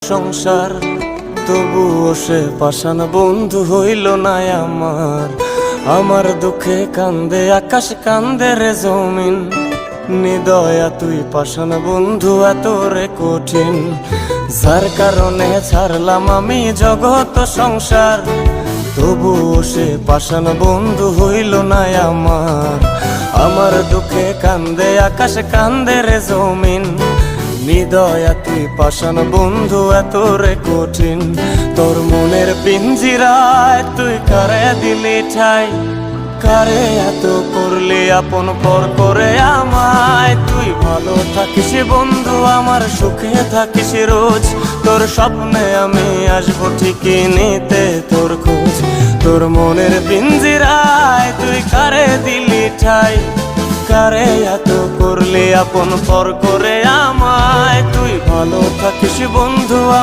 সংসার তবুও সে পাষাণ বন্ধু হইল না আমার। আমার দুঃখে কান্দে আকাশ, কান্দে রে জমিন। নিদয়া তুই পাষাণ বন্ধু এত রে কঠিন, যার কারণে ছাড়লাম আমি জগৎ সংসার। তবুও সে পাষাণ বন্ধু হইল না আমার। আমার দুঃখে কান্দে আকাশ, কান্দে রে জমিন। নিদয়া তুই পাষাণ বন্ধু এত রে কঠিন, তোর মনের পিঞ্জিরায় তুই কারে দিলি ঠাই। কারে এত করলি আপন পর করে আমায়। তুই ভালো থাকিস বন্ধু আমার, সুখে থাকিস রোজ। তোর স্বপ্নে আমি আসবো ঠিকই নিতে তোর খোঁজ। তোর মনের পিঞ্জিরায় তুই কারে দিলি ঠাই। কারে এত করলি আপন পর করে আমায়। তুই ভালো থাকিস বন্ধু।